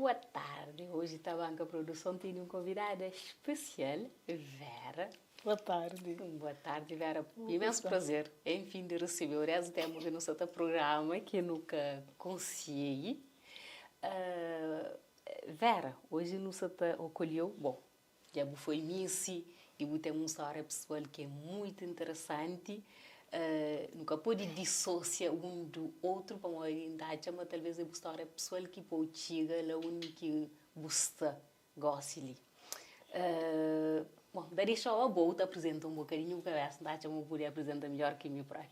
boa tarde. Hoje está a banca produção tem uma convidada especial, Vera. Boa tarde. Boa tarde, Vera. Imenso prazer, enfim, de receber o resto tempo no nosso programa que nunca consegui. Vera, hoje nos acolheu, bom, já foi Missy e tem uma história pessoal que é muito interessante. Nunca pode dissociar um do outro para uma orientar, mas talvez é uma história pessoal que pode chegar lá onde que você gosta ali. Bom, daí só a boa apresenta um bocadinho para ver se eu podia apresentar melhor que meu próprio.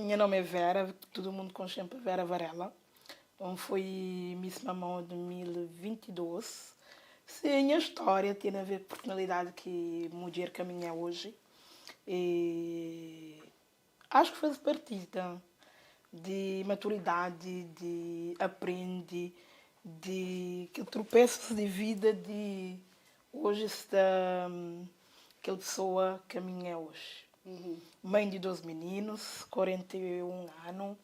Meu nome é Vera, todo mundo conhece Vera Varela. Fui Miss Mamão de 2022. Sim, a minha história tem a ver com a personalidade que mulher caminha hoje. E acho que faz parte de maturidade, de aprende, de que tropeços de vida de hoje está aquela pessoa caminha hoje. Mãe de 2 meninos, 41 anos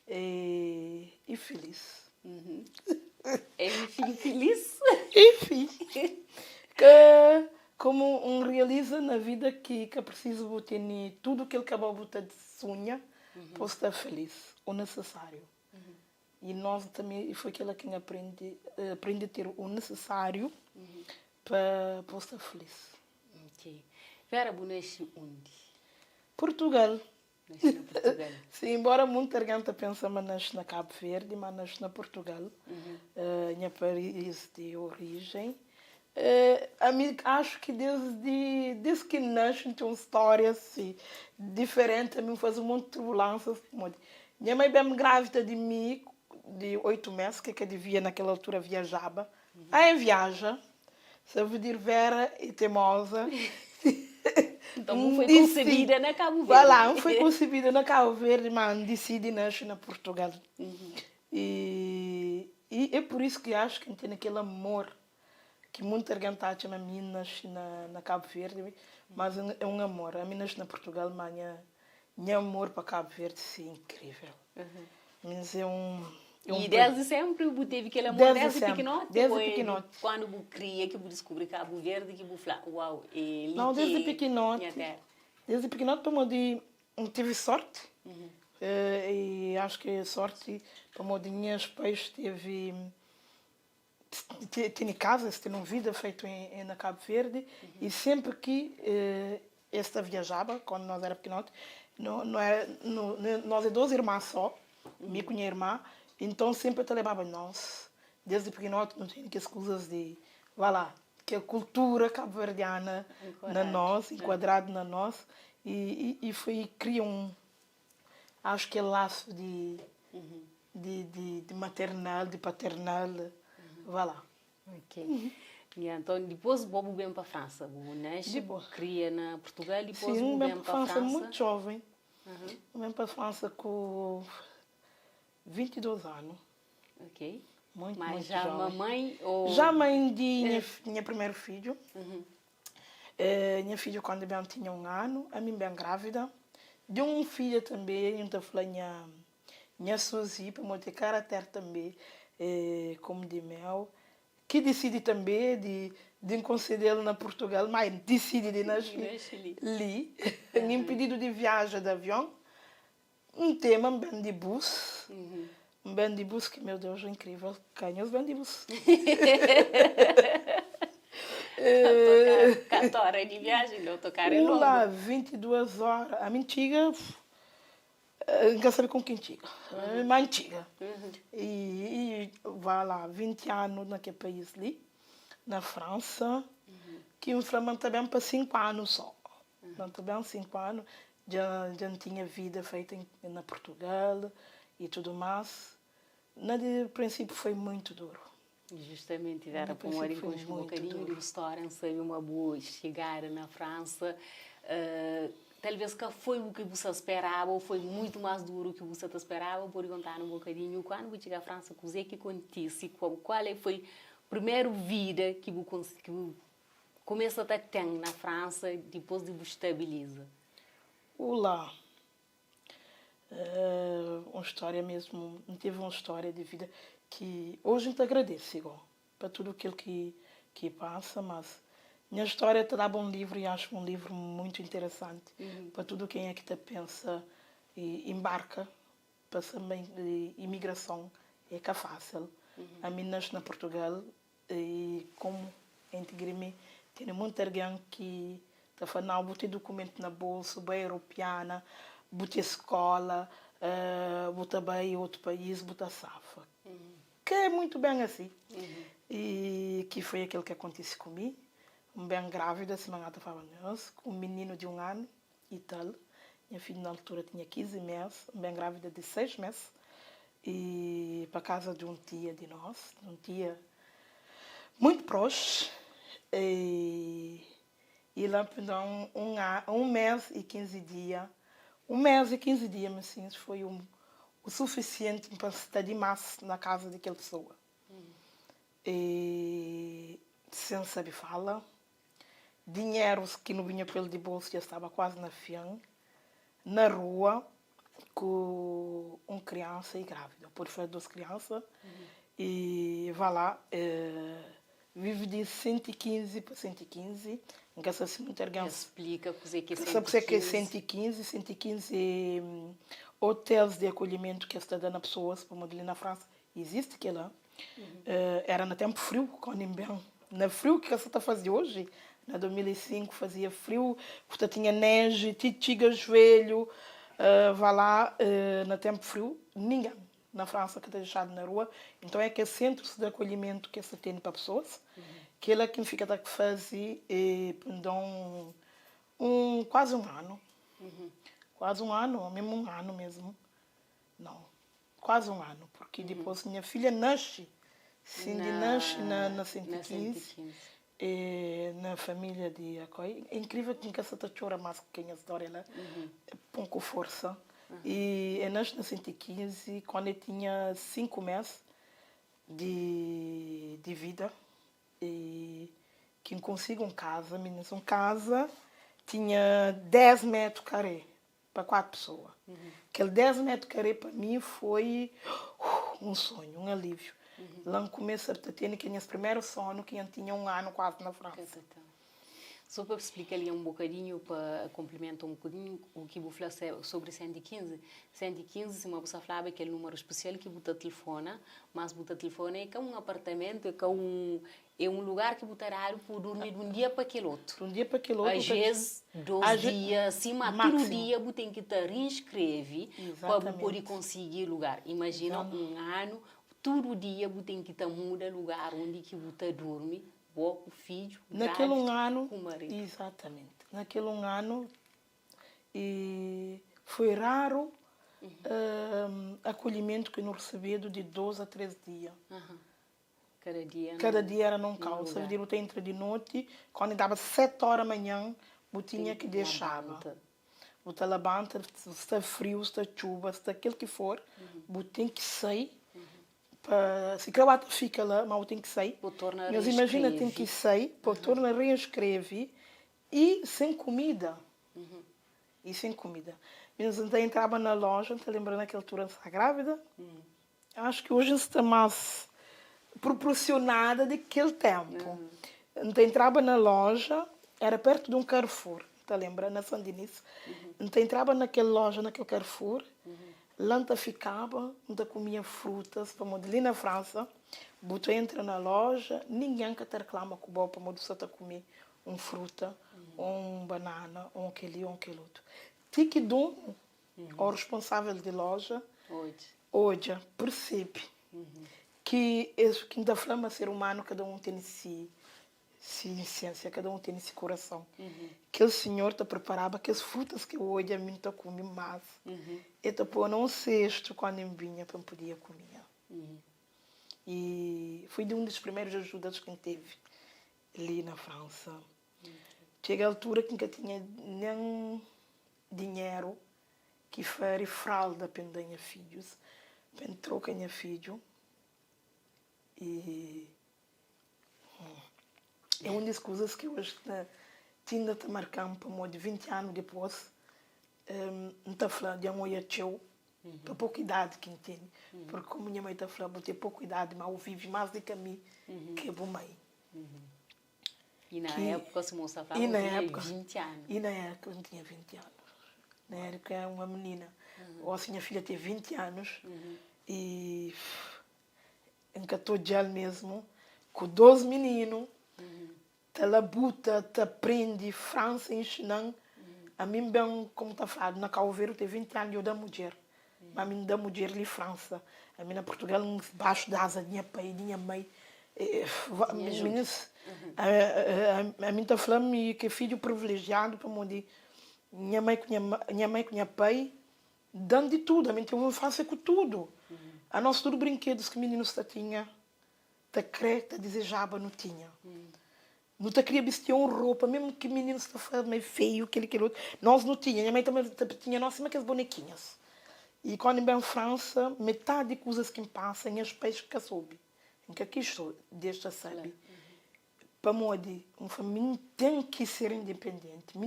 e feliz. Enfim, feliz. Enfim, que como realiza na vida que é preciso ter tudo aquilo que acabou de sonhar para estar feliz, o necessário. E nós também foi aquela que aprende a ter o necessário para estar feliz. Ok. Vera, você nasceu onde? Portugal. Nasci na Portugal. Sim, embora muita gente pense que nasci na Cabo Verde, mas nasci na Portugal. Minha país de origem. Acho que desde que nasci tem uma história assim, diferente. A mim faz muita turbulência. Minha mãe bem grávida de mim, de 8 meses, que devia naquela altura viajava. Aí viaja, sabe dizer Vera e teimosa. Então, foi concebida na Cabo Verde. Voilà, foi concebida na Cabo Verde, mas decidi nascer na Portugal. E é por isso que acho que tem aquele amor que muita gente acha na minha nasci na Cabo Verde, mas é um amor. A minha nasci na Portugal, mas minha amor para Cabo Verde sim, incrível. Mas é e desde sempre eu teve aquele amor desde pequenote? Desde pequenote. Quando eu cria, que eu descobri Cabo Verde, que eu falei, uau, ele não, desde pequenote. Desde pequenote eu tive sorte. E acho que a sorte, como de minhas pais teve casa, tem vida feita na Cabo Verde. E sempre que esta viajava, quando nós era pequenote, nós é 2 irmãs só, minha e minha irmã. Então sempre te levava nós, desde pequenote, não tinha aquelas coisas de, vá lá, que a cultura cabo-verdiana na nós, enquadrado na nós, e foi criar acho que é laço de maternal, de paternal, vá lá. Ok. E então, depois o Bobo vem para a França. O nasce, cria na Portugal, depois o vem para a França. Muito jovem. Vem para a França com 22 anos. Ok. Muito, mas muito já jovem. mamãe ou... Já mãe de minha primeiro filho. Minha filha quando bem tinha 1 ano, a mim bem grávida. De um filho também, então falei minha Suzy, para ter caráter também, como de mel, que decidi também de concedê-lo na Portugal, mas decidi de nascer ali, em pedido de viagem de avião, um tema bem de bus. Um bem de bus que, meu Deus, é incrível. Ganha os bem de bus. 14 horas de viagem, não tocar em longo. Lá, 22 horas. A minha antiga, não quero saber com quem antiga. Mas antiga. E vai lá, 20 anos naquele país ali, na França, que o Flamengo também para 5 anos só. Não também 5 anos. Já tinha vida feita na Portugal e tudo mais. No princípio foi muito duro. Justamente, era para um bocadinho de história, sabe, uma boa chegada na França. Talvez que foi o que você esperava ou foi muito mais duro que você esperava. Por contar um bocadinho, quando você chega à França, o que acontece? Qual foi a primeira vida que você começa a ter na França depois de você estabiliza? Olá. história mesmo, teve uma história de vida que hoje te agradeço, igual, para tudo aquilo que passa, mas minha história te dá um livro e acho um livro muito interessante para tudo quem é que te pensa e embarca para também imigração é que é fácil. A mim nasce na Portugal e como integrei-me, tem muito alguém que está falando, botei documento na bolsa, bem europeana, botei escola, botei bem outro país, botei safa. Que é muito bem assim. E que foi aquilo que aconteceu comigo. Bem grávida, semana estava com um menino de 1 ano e tal. Minha filha na altura tinha 15 meses, bem grávida de 6 meses. E para casa de um tia de nós, de um tia muito próximo. E lá, então, um mês e 15 dias. 1 mês e 15 dias, mas sim, foi o suficiente para estar de massa na casa daquela pessoa. E sem saber falar. Dinheiro que não vinha pelo de bolso já estava quase na fian. Na rua, com uma criança e grávida. Por foi 2 crianças. E vai lá, vive de 115 para 115. Nunca sei se muito alguém explica o que é 115. Sabe o que é 115? 115 hotéis de acolhimento que está dando a pessoas, como ali na França. Existe que lá. Era no tempo frio, quando bem. No frio que você está fazendo hoje, na 2005 fazia frio, porque tinha neve, tiga joelho, vai lá, no tempo frio, ninguém na França que está deixado na rua. Então é que é centro de acolhimento que se tem para pessoas, que é que fica a fazer quase um ano. Quase um ano, ou mesmo um ano mesmo. Não, quase um ano, porque depois minha filha nasce, nasce na 115. Na família de Acoi. É incrível que nunca se chora mais que quem a história lá. Põe com força. E eu nasci na 115 quando eu tinha 5 meses de vida. E que consigo uma casa, meninas, uma casa tinha 10 metros carrés para 4 pessoas. Aquele 10 metros carrés para mim foi um sonho, um alívio. Lá no começo eu tinha que esse primeiro sono que eu tinha 1 ano quase na França. Só para explicar ali um bocadinho, para complementar um bocadinho o que você falou sobre 115. 115, se uma pessoa falava que é o número especial que você telefona, mas você telefona é que é um apartamento, é um lugar que você raro por dormir de um dia para aquele outro. De um dia para aquele outro. Às vezes, 2 dias, acima, todo dia você tem que te reinscrever para poder conseguir lugar. Imagina um ano, todo dia você tem que mudar lugar onde que você dorme. O filho, naquele grávido, ano, com o marido. Exatamente. Naquele ano, foi raro acolhimento que nós recebemos de 2 a 3 dias. Cada dia era num caos. Sabe, eu entra de noite, quando dava 7 horas da manhã, eu tinha que deixar. Você levanta, se está frio, se está chuva, se está aquilo que for, você tem que sair. Se a fica lá, mas eu tenho que sair. Mas imagina, tem que sair, torna a reinscrever e sem comida. E sem comida. Mas então entrava na loja, está lembrando naquela altura está grávida? Acho que hoje está mais proporcionada daquele tempo. Então entrava na loja, era perto de um Carrefour, está lembrando, na Sandinice. Então entrava naquela loja, naquele Carrefour. Lanta ficava, ainda comia frutas, para ali na França, você entra na loja, ninguém que te reclama com o bom para você comer uma fruta, ou uma banana, ou aquele outro. Tem que dar ao responsável de loja, hoje percebe que isso que ainda flama ser humano, cada um tem ciência, cada um tem esse coração. Que o Senhor te preparava que as frutas que hoje a mim estou comendo mais. E te pôr num cesto quando eu vinha para poder comer. E foi de dos primeiros ajudas que eu teve ali na França. Chega a altura que nunca tinha nem dinheiro que fare fralda para minha filhos. Para trocar minha filho. E é uma das coisas que hoje tinha te marcando para mais de 20 anos depois. Não está falando de um olho teu, para pouca idade que entende. Porque como minha mãe está falando, vou ter pouca idade, mas eu vivo mais do que a mim, que é boa mãe. E na época, se moça falava, e na tinha época, 20 anos. E na época eu tinha 20 anos. Na época era uma menina. Ou assim, minha filha tem 20 anos e encatou já mesmo com 12 meninos. Ela buta, te aprende França em Xinang. A mim bem, como está falando, na Calveiro tem 20 anos eu da mulher. Mas a mim da mulher ali França. A mim na Portugal, baixo da asa, minha pai, minha mãe. A mim está falando que é filho privilegiado para onde minha mãe com minha pai dando de tudo. A mim teve uma infância com tudo. A nós tudo brinquedos que meninos tinha, te creta desejava não tinha. Não te queria vestir uma roupa, mesmo que menino está falando meio feio, aquele outro. Nós não tinha. Minha mãe também tinha nós aquelas bonequinhas. E quando eu em França, metade de coisas que me passam, as peixes que eu soube. Que aqui estou, deixa sabe. Para mim, uma família tem que ser independente.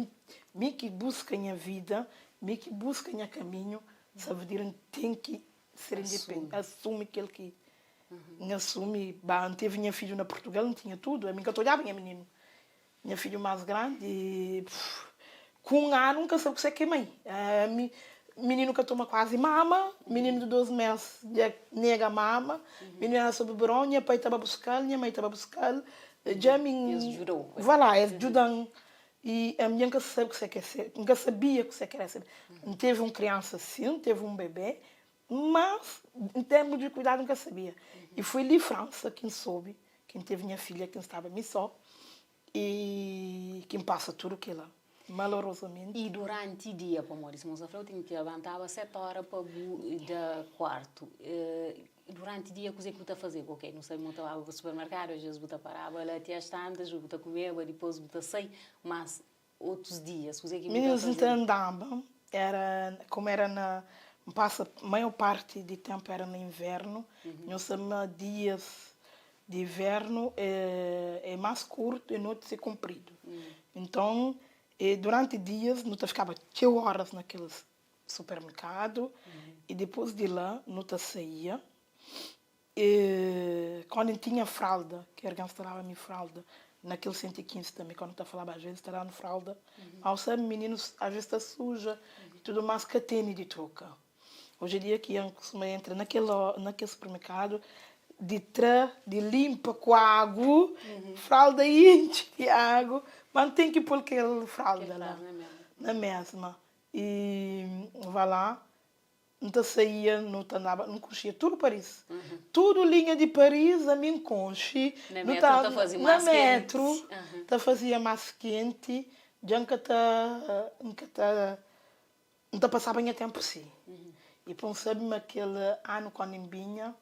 Me que busca a vida, me que busca o caminho, sabe dizer, tem que ser independente. Assume aquele que assume. Bah, teve minha filha na Portugal, não tinha tudo. A mim que eu olhava, minha menino. Minha filha mais grande, e, com um ano, nunca soube o que é mãe. Menino que toma quase mama, menino de 12 meses nega mama, menina sobre biberon, minha pai estava a buscar, minha mãe estava a buscar. Já me... Vai lá, eles ajudam. E a minha nunca sabe o que você quer ser, nunca sabia o que você quer ser. Teve uma criança assim, teve um bebê, mas em termos de cuidado nunca sabia. E foi ali em França quem soube, quem teve minha filha, quem estava a mim só, e quem passa tudo aquilo. Malorosamente. E durante o dia, para Maurício Monsafrão, tinha que levantar às 7 horas para o quarto. Durante o dia, o que você fazia? Ok, não sei, muito lá para o supermercado, às vezes você parava lá até as tantas, você comia, depois você saía, mas outros dias, você que meninos andavam, como era na maior parte do tempo era no inverno, nós chamamos dias de inverno é mais curto e noite é comprido. Então, durante dias, nós ficava 2 horas naquele supermercado e depois de lá, nós saía. Quando tinha fralda, que a criança estava minha fralda, naquele 115 também, quando eu falava às vezes, estava na fralda, ao ser meninos, às vezes está suja, e tudo mais que tem de troca. Hoje em dia, que entra naquele supermercado, de limpa com água, fralda enche de água, mas tem que pôr aquela fralda lá, na mesma. E vai lá, não saía, não andava, não conhecia tudo Paris. Tudo linha de Paris, a mim conche. Na metro fazia mais quente. Na metro, fazia mais quente, já não passava em tempo assim. E pensava-me aquele ano quando eu vinha,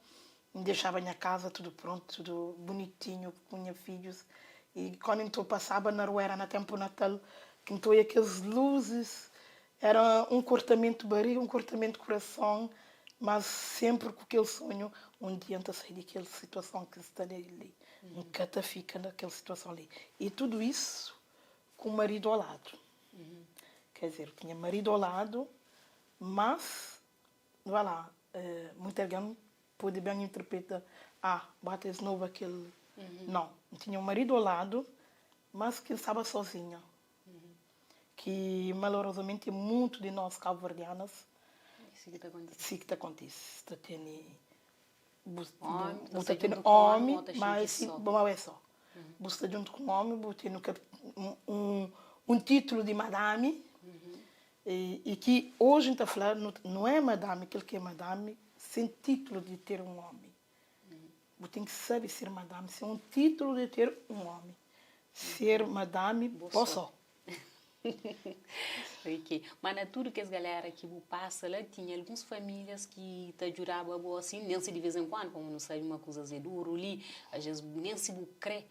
deixava a minha casa tudo pronto, tudo bonitinho, com meus filhos. E quando eu passava na rua, era no tempo Natal, que então aquelas luzes, era um cortamento de barriga, um cortamento de coração, mas sempre com aquele sonho, um dia eu sair daquela situação que está ali. Nunca fica naquela situação ali. E tudo isso com o marido ao lado. Quer dizer, eu tinha marido ao lado, mas, vai lá, muita gente pode bem interpretar, bate de novo aquele... Não, eu tinha um marido ao lado, mas que estava sozinha. Que, malorosamente, muito de nós cabo-verdianas, isso que está acontecendo. Você tem homem, mas não é só. Você está junto com o homem, você tem um título de madame, e que hoje está falando, não é madame, aquele que é madame, sem título de ter um homem. Você tem que saber ser madame, sem um título de ter um homem. Ser madame, posso. Okay. Mas na tudo que as galera que passa lá tinha algumas famílias que te ajudavam assim, nem se de vez em quando, como não sabe uma coisa assim duro ali, às vezes nem se crê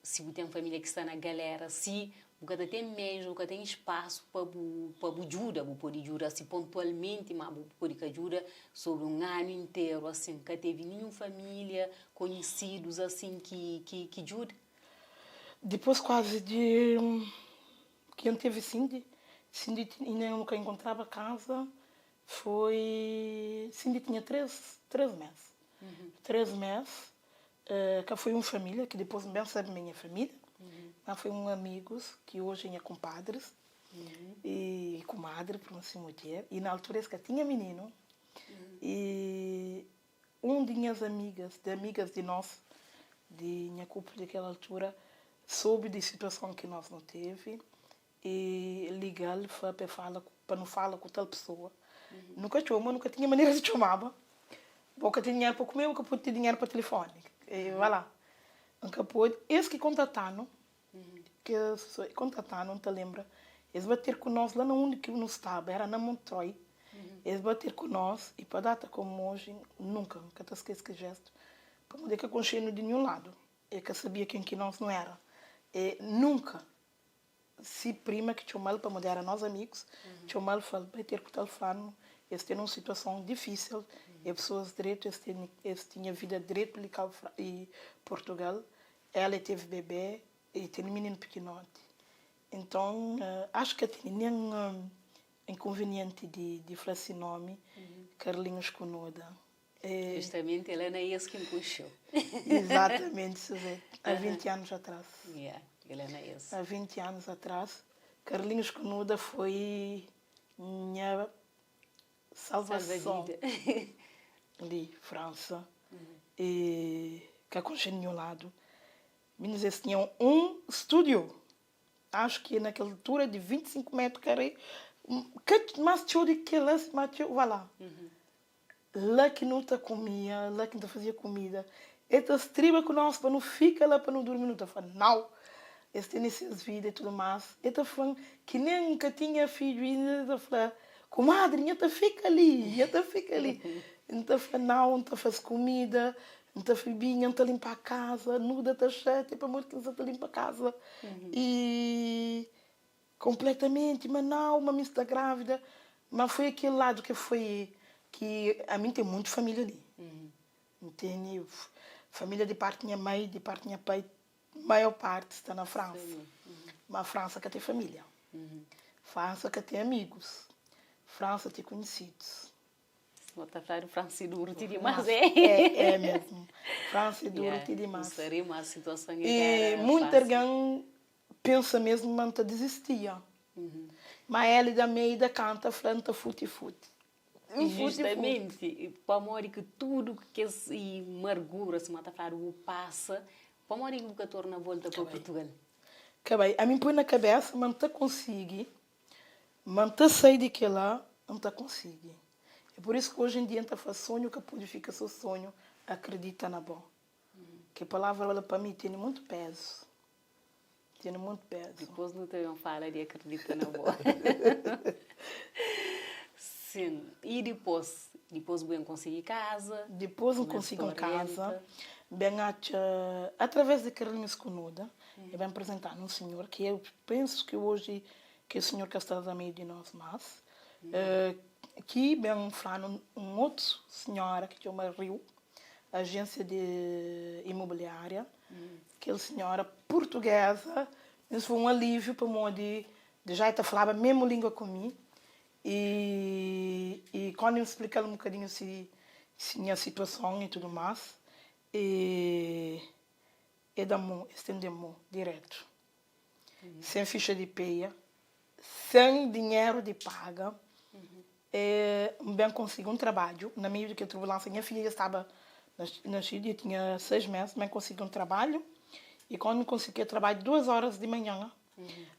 se você tem uma família que está na galera assim, você tem meio, você tem espaço para ajudar, para poder ajudar assim pontualmente, mas para poder ajudar sobre um ano inteiro assim, que teve nenhuma família conhecidos assim que ajuda. Depois quase de que eu teve Cindy ainda nunca encontrava casa, foi... Cindy tinha 13 meses. 13 meses, que foi uma família, que depois bem sabe minha família. Foi um amigos, que hoje é compadres. E comadre, por assim mulher. E na altura esse que tinha menino. E um de minhas amigas de nós, de minha culpa daquela altura, soube da situação que nós não teve e ligar-lhe para não falar com tal pessoa. Nunca chama, nunca tinha maneira de chamar. Nunca tinha dinheiro para comer, nunca pude ter dinheiro para telefone. E vai lá. Nunca pude. Esse que contataram, não te lembra, eles bater com nós lá onde que nós estava, era na Montreuil. Eles bater com nós e para data como hoje, nunca te esqueço que gesto. Para poder que aconchego de nenhum lado. É que sabia quem que nós não era. E nunca se prima que tinha mal para mudar a nós amigos, tinha mal para bater com o telefone, eles têm uma situação difícil, e pessoas direito, eles tinham vida direito em Portugal, ela teve bebê e tem um menino pequenote. Então, acho que tem nenhum inconveniente de falar esse nome, Carlinhos Cunoda. Justamente, ela não é esse que me puxou. Exatamente, Suzete. Há 20 anos atrás. Ela não é esse. Há 20 anos atrás, Carlinhos Cunoda foi minha salvação de França. E que aconchegou ao lado. Eles tinham um estúdio. Acho que naquela altura de 25 metros carré. Mas tinha de que lá, vai lá. Lá que não te comia, lá que não te fazia comida. Esta estriba com nós, para não ficar lá, para não dormir, não te fala, não. Eles têm essas vidas e tudo mais. Esta foi que nem nunca tinha filho, e ela falou, comadre, não fica ali, não fica ali. Então, não te faz comida, não te faz bem, não te limpa a casa, não te chata, para muito que não te limpa a casa. E completamente, mas não, uma está grávida. Mas foi aquele lado que foi, que a mim tem muita família ali. Entende? Família de parte da minha mãe, de parte do meu pai, maior parte está na França. Mas a França que tem família. França que tem amigos. França tem conhecidos. Vou estar falando França e duro, demais, é mesmo. França e duro, demais. Seria uma situação e muita gente pensa mesmo que não desistia. Mas ela da meia da canta, frente, fute. Justamente, para amor que tudo que esse amargura, se mata falar o passa, para amor que nunca torna a volta para Portugal. Acabei. A mim põe na cabeça, mas não consegue, mas não sai de que lá, não consegue. É por isso que hoje em dia não faz sonho, que pode ficar seu sonho, acredita na boa. Que a palavra ela, para mim tem muito peso. Tem muito peso. Depois não te fala de acredita na boa. Sim. E depois bem conseguir casa. Depois não consigo casa. Bem, através de Carlinhos Cunoda, eu bem apresentar um senhor que eu penso que hoje que o senhor que está a meio de nós mais. Que bem falando um outro senhora que chama Rio, agência de imobiliária, que é senhora portuguesa. Isso foi um alívio para mim de já falava a mesma língua comigo. E quando eu expliquei um bocadinho se minha situação e tudo mais, estendemos direto. Sem ficha de peia, sem dinheiro de paga. Bem consegui um trabalho. Na meio que eu trabalhava, minha filha estava nascida, eu tinha 6 meses, bem consegui um trabalho. E quando consegui trabalho 2 horas de manhã,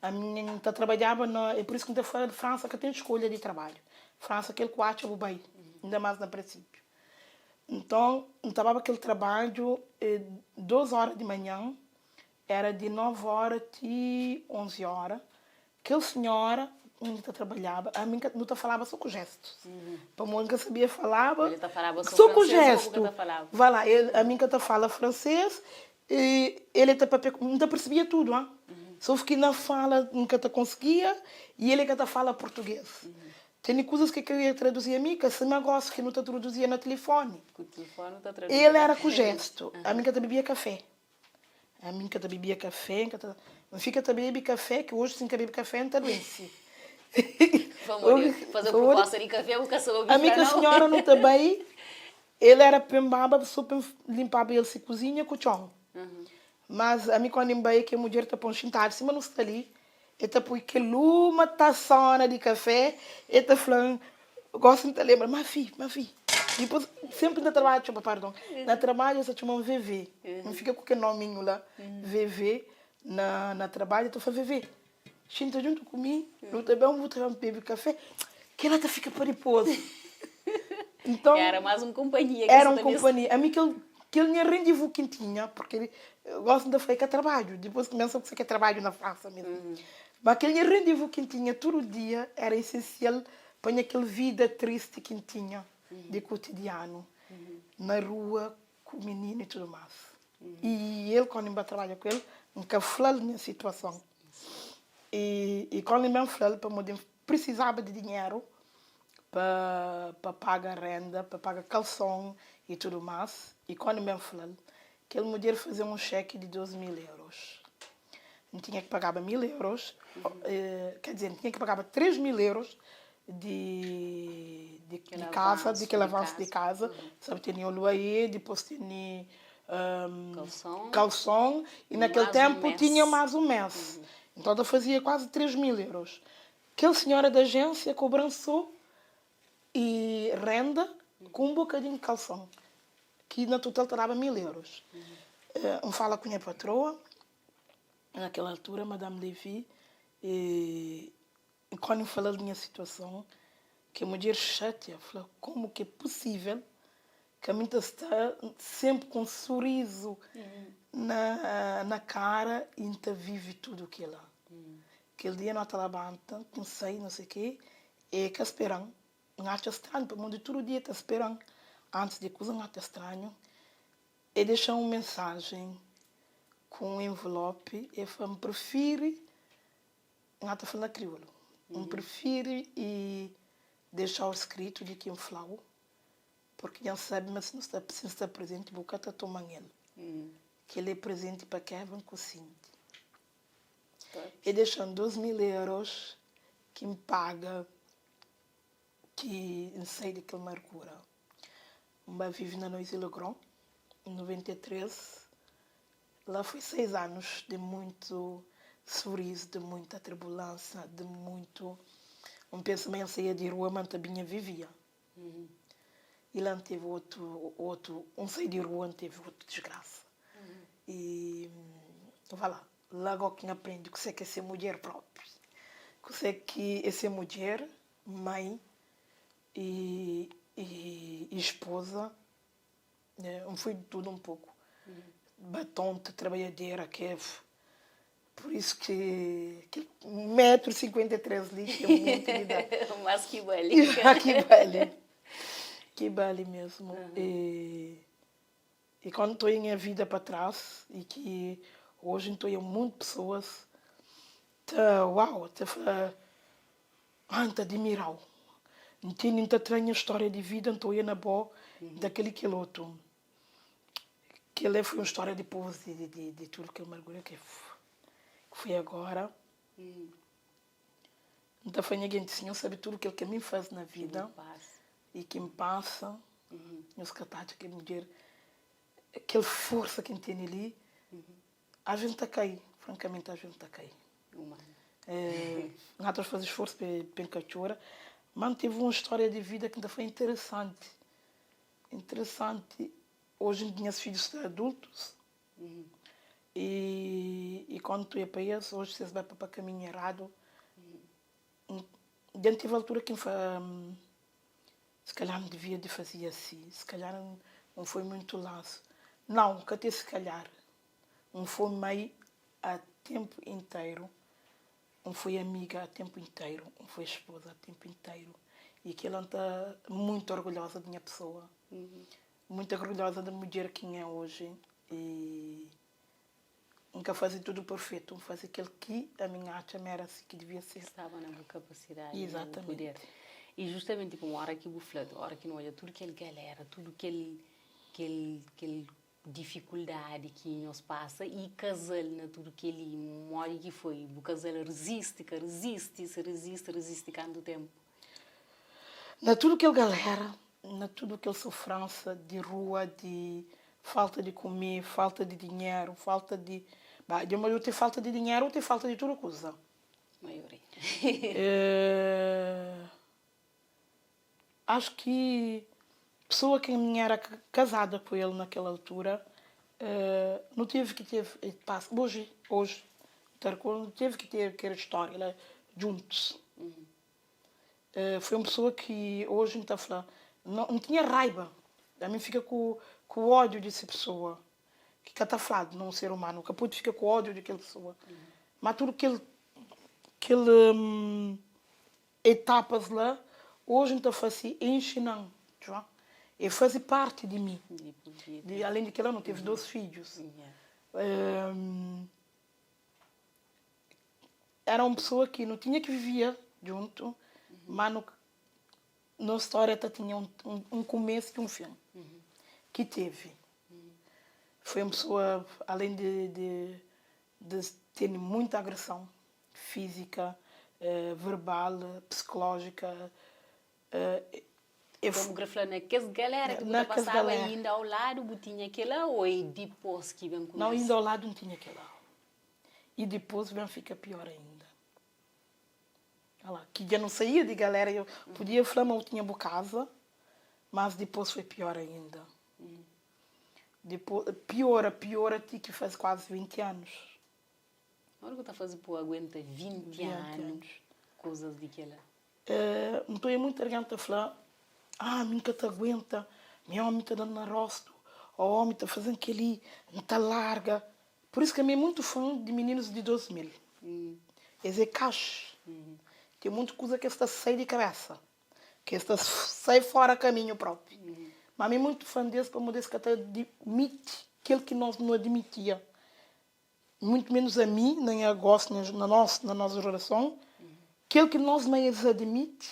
a minha trabalhava é por isso que eu fora de França que eu tenho escolha de trabalho. França aquele quarto eu vou bem, ainda mais no princípio. Então, eu estava aquele trabalho 2 horas de manhã, era de 9 horas a 11 horas. Aquela senhora onde eu trabalhava, a mim não falava só com gestos. Para mim que eu sabia falar, só com gesto. Vai lá, a mim que eu fala francês, e ele não percebia tudo, hein? Só que não fala, nunca conseguia, e ele que fala português. Tem coisas que eu ia traduzir a mim, que se me gosto que não te traduzia no telefone. Ele era com gesto. A mim que eu bebia café. Não fica a beber café, que hoje sem beber café não está doente. Vamos fazer proposta de café, o caçador a minha senhora não está bem. Ele era pembaba, super limpava ele se cozinha com o chão. Mas a mim quando eu que a mulher está para sentar cima não está ali. Ele está por que uma taçona de café. Ele está falando, gosto de lembrar, mas filho. Depois, sempre na trabalho, pardon, na trabalho eu chamo VV. Não fica com aquele nominho lá, VV, na trabalho, eu falo VV. Senta junto comigo, eu também vou beber café, que ela tá fica perigoso. Então, era mais uma companhia. Era uma companhia. A mim que ele me rendezvous quentinha, porque eu gosto de fazer trabalho. Depois começa a fazer trabalho na França mesmo. Mas aquele rendezvous quentinha, todo dia, era essencial para aquela vida triste quentinha de cotidiano. Na rua, com o menino e tudo mais. E ele, quando eu trabalho com ele, nunca falou da minha situação. E quando eu falei para ele, precisava de dinheiro para pagar renda, para pagar calção e tudo mais. E quando eu falei que ele podia fazer um cheque de 12.000 euros. Não tinha que pagar 1.000 euros, quer dizer, tinha que pagar 3.000 euros de casa, de aquele avanço de casa. Sabe, tinha o loyer, depois tinha calção e naquele tempo tinha mais um mês. Então eu fazia quase 3.000 euros. Aquele senhora da agência cobrançou e renda com um bocadinho de calção, que na total dava 1.000 euros. Fala com a minha patroa, naquela altura, Madame Levy, e quando eu falei da minha situação, que a mulher chata, falou, como que é possível que a minha está sempre com um sorriso na cara e ainda vive tudo aquilo. Aquele dia não está lá, não sei, não sei o quê, e que esperam. Não acha estranho, para o mundo todo dia está esperando. Antes de coisa, não acha estranho. E deixar uma mensagem com um envelope e fala, prefere, não está falando crioulo, prefere e deixar o escrito de quem falou, porque não sabe, mas se não está presente, vou cá tomar ele. Que ele é presente para Kevin com o Cindy. E deixando 12.000 euros que me paga, que não sei de que amargura. Eu vivo na Noisy-le-Grand, em 93. Lá foi 6 anos de muito sorriso, de muita turbulência, de muito... Um pensamento saía de rua, mas também vivia. E lá teve outro... sair de rua, teve outra desgraça. E... vai lá alguém aprende que você quer ser mulher própria. Que você quer ser mulher, mãe e esposa. Foi de tudo um pouco. Batonte, trabalhadeira, que é... Por isso que 1,53 m é muito de idade. Mas que vale. Que vale mesmo. E quando estou em minha vida para trás, e que hoje estou em muitas pessoas, uau, te admirar. Não tenho estranha história de vida, estou na boa daquele que outro. Que ele foi uma história depois de tudo que eu mergulhei, que foi agora. Então foi ninguém que o Senhor sabe tudo que me faz na vida e que me passa. Nos catados que mulher, aquela força que tem ali, a gente está a cair. Francamente, a gente está a cair. Nós fazemos esforço para encaixar, mas teve uma história de vida que ainda foi interessante. Hoje minhas filhos são adultos. E quando tu é para eles, hoje vocês vão para o caminho errado. Dentro da altura que se calhar não devia de fazer assim. Se calhar não foi muito laço. Não, que até se calhar. Não foi mãe a tempo inteiro. Não foi amiga a tempo inteiro. Não foi esposa a tempo inteiro. E que ela está muito orgulhosa da minha pessoa. Muito orgulhosa da mulher que é hoje. E nunca fazer tudo perfeito. Fazer aquilo que a minha arte era assim que devia ser. Estava na minha capacidade. Exatamente. Poder. E justamente como a hora que eu falei, a hora que não olha tudo que ele galera, tudo que ele dificuldade que nós passa e casal na tudo que ele mora que foi o casal resiste quanto tempo na tudo que ele galera na tudo que ele sofrência de rua de falta de comer falta de dinheiro falta de eu tenho falta de dinheiro eu tenho falta de tudo coisa maioria acho que pessoa que era casada com ele naquela altura não teve que ter hoje não teve que ter aquela história juntos foi uma pessoa que hoje não está falando não tinha raiva a mim fica com o ódio dessa pessoa que está falando num ser humano que pode ficar com o ódio daquela pessoa mas tudo aquele etapas lá hoje não está fazendo ensinando e fazia parte de mim. Além de que ela não teve 2 filhos. Era uma pessoa que não tinha que viver junto, mas na história tinha um começo e um fim. Que teve. Foi uma pessoa, além de ter muita agressão física, verbal, psicológica, como grafando naquelas galera que você passava ainda ao lado tinha aquela ou depois que vem começar? Não, ainda ao lado não tinha aquela. E depois vem ficar pior ainda. Olha lá, que já não saía de galera, eu podia falar, mas eu tinha boa casa, mas depois foi pior ainda. Depois, piora, que faz quase 20 anos. Agora que está fazendo por aguenta 20 anos, coisas daquela. Não estou muito arrogante a falar, minha que te aguenta, meu homem está dando na rosto, o homem está fazendo aquele, não está larga. Por isso que eu sou muito fã de meninos de 2000. Eles é cash. Tem muita coisa que está sai de cabeça, que está sai fora caminho próprio. Mas eu sou muito fã deles para mudar que admite aquilo que nós não admitia. Muito menos a mim, nem a gosto, na nossa geração. Aquilo que nós mais admite,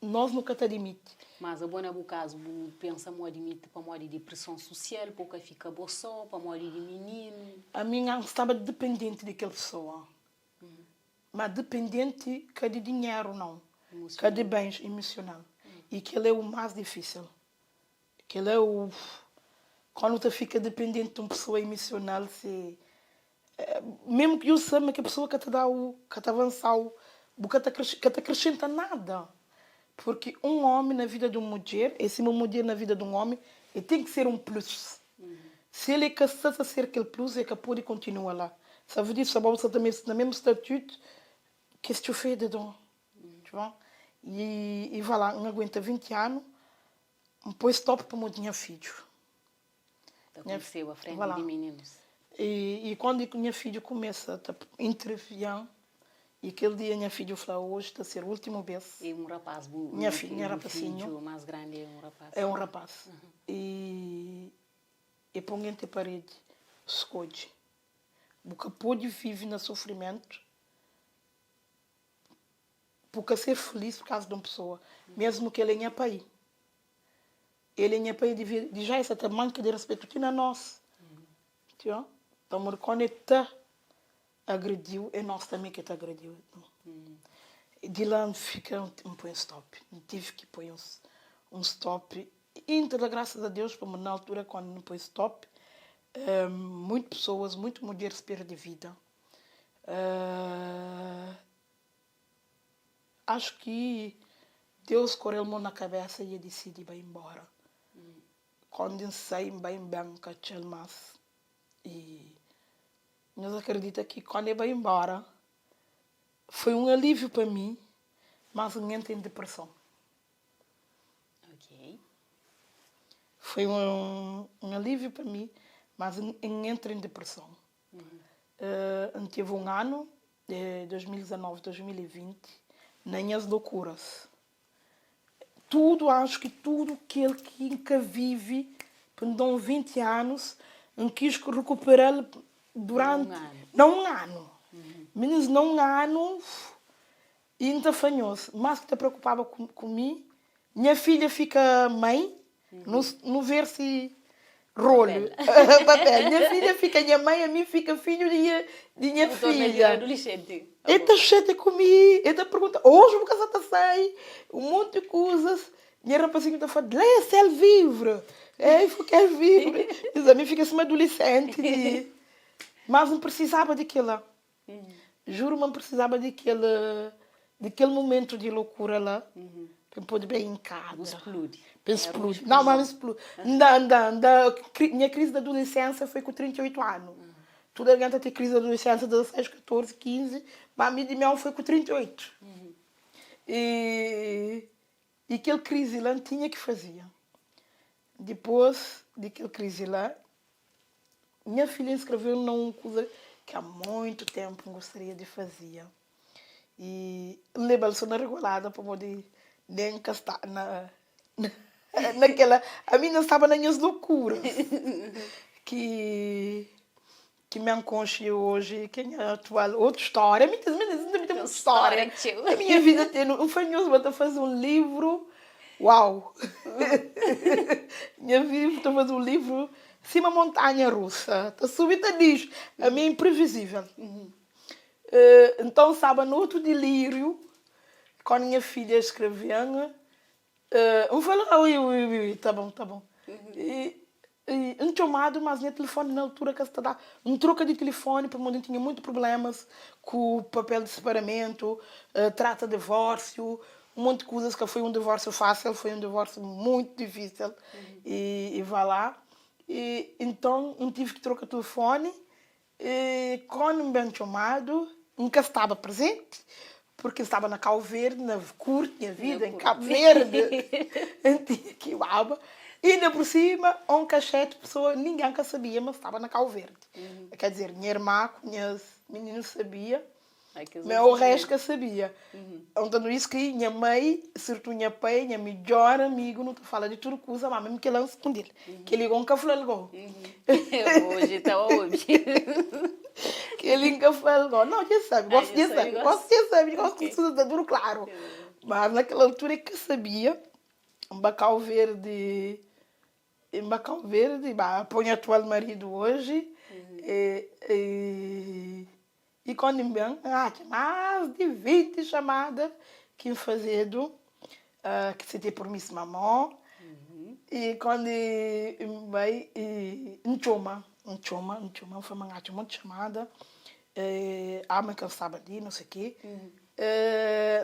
nós nunca te admite. Mas a boa caso, pensa que admite para morrer de pressão social, porque fica boa só, para morrer de menino. A minha estava dependente daquela pessoa. Mas dependente que de dinheiro, não. Que de bens emocional. E que ele é o mais difícil. Que ele é o... Quando tu fica dependente de uma pessoa emocional, mesmo que eu saiba que a pessoa que te dá que te avança que te acrescenta nada. Porque um homem na vida de uma mulher, e se uma mulher na vida de um homem, ele tem que ser um plus. Se ele é cansado de ser aquele plus, é que pode continuar lá. Ça veut dire que você também no mesmo estatuto, qu'est-ce que tu fais dedans? Tu vois? E vai lá, não aguenta 20 anos, depois stop para o minha filho. Aconteceu à frente de meninos. E quando minha filha começa a intervir, e aquele dia minha filha falou, hoje está a ser o último vez. É um rapaz, minha rapazinho. O mais grande é um rapaz. É um rapaz. E põe entre a parede, esconde. Porque pode viver no sofrimento, porque ser feliz por causa de uma pessoa, mesmo que ele é pai. Ele é pai de já essa manca de respeito que na nós. Então, quando ele te agrediu, é nós também que te agrediu. De lá fica um stop. Tive que pôr um stop. E graças a Deus, como na altura, quando não pôs stop, muitas pessoas, muitas mulheres perdem vida. Acho que Deus correu a mão na cabeça e decidi ir embora. Quando eu saí bem branca, e nós acreditamos que quando eu ia embora, foi um alívio para mim, mas eu entrei em depressão. Ok. Foi um alívio para mim, mas eu entrei em depressão. Eu tive um ano, 2019, 2020, nas loucuras. Acho que tudo aquele que vive por 20 anos, eu quis recuperar durante... Não um ano. Menos não um ano, e ainda fanhoso. Mas que te preocupava comigo, minha filha fica mãe, não ver se rolo, papel. Minha filha fica minha mãe, a mim fica filho de minha filha. Adolescente. Esta chata comigo, esta pergunta, hoje vou casar sai, um monte de coisas. Minha rapazinha está falando, laisse-le vivre. Il faut qu'elle vive. Mas a mim fica assim adolescente. Mas não precisava daquilo. Juro, não precisava daquele momento de loucura lá. Para poder bem em casa. Explode. Explode. Não, mas explode. Minha crise da adolescência foi com 38 anos. Toda a gente tem crise da adolescência, 16, 14, 15. Mas a minha de mel foi com 38. E aquele crise lá tinha que fazer. Depois daquele crise lá, minha filha inscreveu numa coisa que há muito tempo gostaria de fazer. E levou-se na regulada para poder nem encastar naquela... A minha estava nas minhas loucuras. que me enconche hoje, que é a atual outra história. Me tem uma história. A minha vida tem um fanhoso para fazer um livro. Uau! Minha vida para fazer um livro cima montanha russa. Está súbita diz. A minha é imprevisível. Então, sabe, no outro delírio, quando minha filha escrevendo, falou, ui, tá bom. Chamado, mas meu telefone na altura que está dá troca de telefone para onde tinha muitos problemas com o papel de separamento, trata de divórcio, um monte de coisas que foi um divórcio fácil, foi um divórcio muito difícil e vai lá. Então eu tive que trocar telefone quando me bem chamado, nunca estava presente porque estava na Cabo Verde, na curta vida em Cabo Verde, tinha que ir lá. E ainda por cima, um cachete, pessoa, ninguém que sabia, mas estava na Cabo Verde. Quer dizer, minha irmã conhece, menino sabia, mas o resto que sabia. Então, isso que minha mãe, sobretudo minha pai, minha melhor amigo, não te fala de tudo coisa, mas mesmo que ele lança com ele. Que ligou um café, ligou. Hoje, então, hoje. Que ele nunca falou, não, já sabe, gosto de saber, duro claro. Mas naquela altura que sabia, em Bacau Verde, põe atual marido hoje, e quando me bem, tinha mais de 20 chamadas que me fazia que se tem por Miss Mamão, e quando vai, um choma, foi uma chamada, ama que eu estava ali, não sei o quê.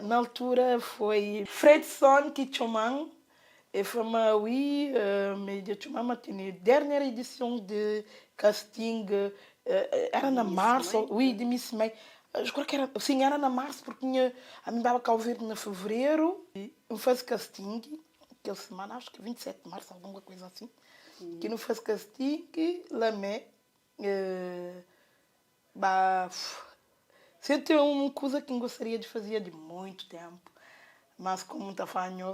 Na altura foi Fredson que chamou. E foi uma dernière edição de casting, era na março, de Miss May. Acho que era, sim, era na março, porque a minha estava cá ouvir na fevereiro. E eu fiz casting, aquela semana, acho que 27 de março, alguma coisa assim. Que não fez casting, lá me... Sempre uma coisa que eu gostaria de fazer de muito tempo. Mas como está falando, eu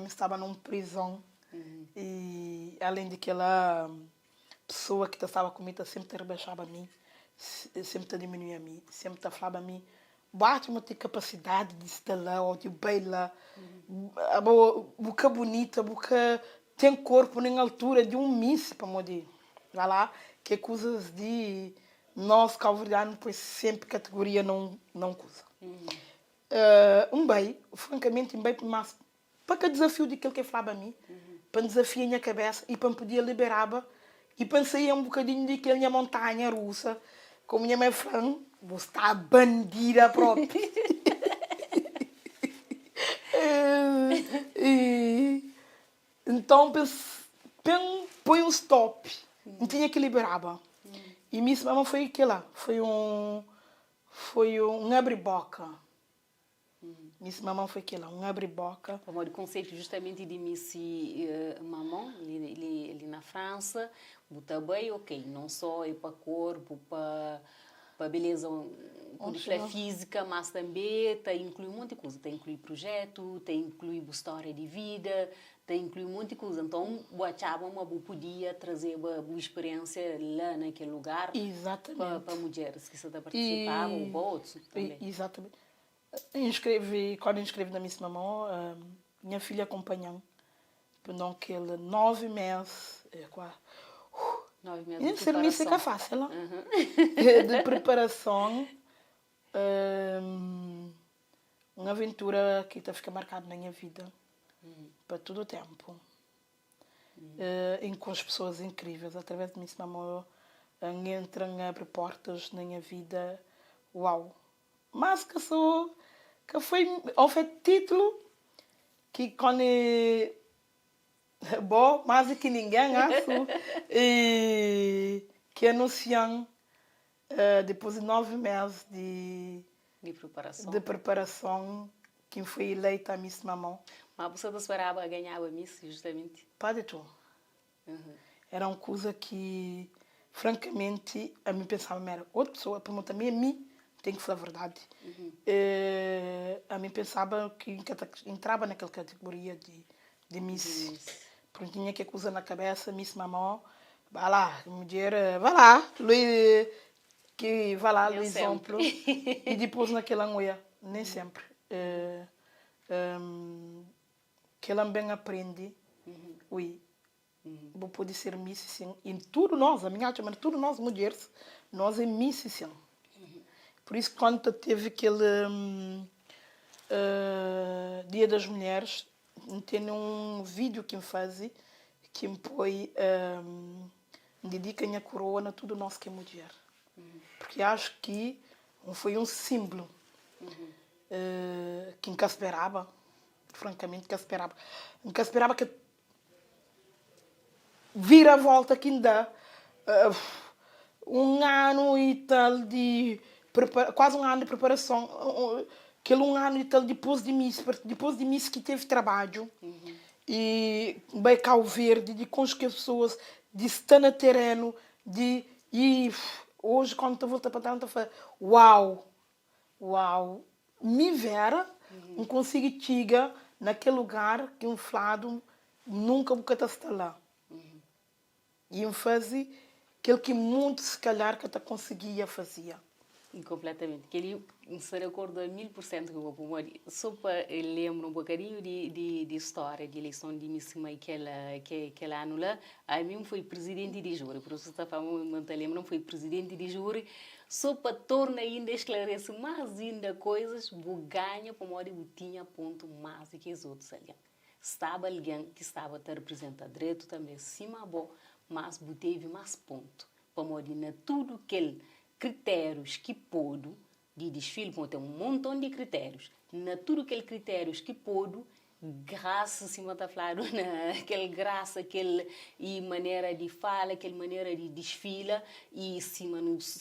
estava numa prisão. E além daquela pessoa que estava comigo, sempre rebaixava a mim, sempre diminuía a mim, sempre falava a mim, bate uma capacidade de estar lá, ou de bailar, boca bonita, boca tem corpo nem altura de um miss, para modir. Vai lá, que é coisas de nós, calvarianos, pois sempre categoria não coisa. Francamente, mas para que desafio daquilo que falava a mim, para desafiar a minha cabeça e para poder liberar e pensei um bocadinho daquela minha montanha russa, como minha mãe falou, você está bandida própria. Então, põe um stop, não tinha que liberar. E minha mamãe foi aquela, foi um abre-boca. Miss Mamão foi aquilo, um abre-boca. O conceito justamente de Miss Mamão, ali na França, o também, ok, não só é para corpo, para beleza física, mas também inclui um monte de coisa. Inclui projeto, inclui história de vida, inclui um monte de coisa. Então, eu podia trazer uma experiência lá naquele lugar. Exatamente. Para mulheres que estão participando, ou outros também. Exatamente. Quando eu inscrevi na Miss Mamão, minha filha acompanhou por aquele 9 meses, 9 meses de ser Miss é que é preparação. fácil, de preparação. Uma aventura que está a ficar marcada na minha vida para todo o tempo. Com as pessoas incríveis, através de Miss Mamó, entram a abrir portas na minha vida. Uau! Mas que foi título que quando bom, mais do que ninguém acho, que anunciam depois de 9 meses de preparação, quem foi eleita a Miss Mamó. Mas você esperava ganhar a Miss, justamente? Para de tudo. Era uma coisa que, francamente, a mim pensava, era outra pessoa, para mim também a mim, tenho que falar a verdade. A mim pensava que entrava naquela categoria de Miss. Porque tinha que coisa na cabeça, Miss Mamó, vai lá, mulher, vai lá, o exemplo. E depois naquela mulher, nem sempre. Que ela bem aprende, vou poder ser Miss, sim. E tudo nós, a minha mas tudo nós mulheres, nós é Miss, sim. Por isso, quando teve aquele Dia das Mulheres, tem um vídeo que me faz, que me põe, me dedica a minha coroa a tudo nós que é mulher. Porque acho que foi um símbolo que nunca esperava, francamente, nunca esperava que vira a volta que ainda um ano e tal quase um ano de preparação, aquele um ano e tal depois de Miss que teve trabalho e bem Cabo Verde, de com as pessoas, de estar no terreno, e hoje quando estou voltando para trás, estou falando, uau, me vera, não consigo chegar naquele lugar que um flado nunca vou estar lá. E me fazia aquilo que muito, se calhar, que eu conseguia fazer. Completamente. Que ele se recorda 1000% com o Pomori. Só para lembrar um bocadinho de história de eleição de Miss Mai que ela anula. A mim foi presidente de júri. Por isso está falando, não te lembram, foi presidente de júri. Só para tornar ainda esclarecer mais ainda coisas, vou ganhar Pomori tinha ponto mais do que os outros ali. Estava alguém que estava a representar direito também, cima bom, mas teve mais ponto. Pomori na tudo que ele critérios que pôde de desfile, tem um montão de critérios. Na tudo aqueles critérios que pôde, graça, se está falando, aquela graça, aquela maneira de fala, aquela maneira de desfila, e se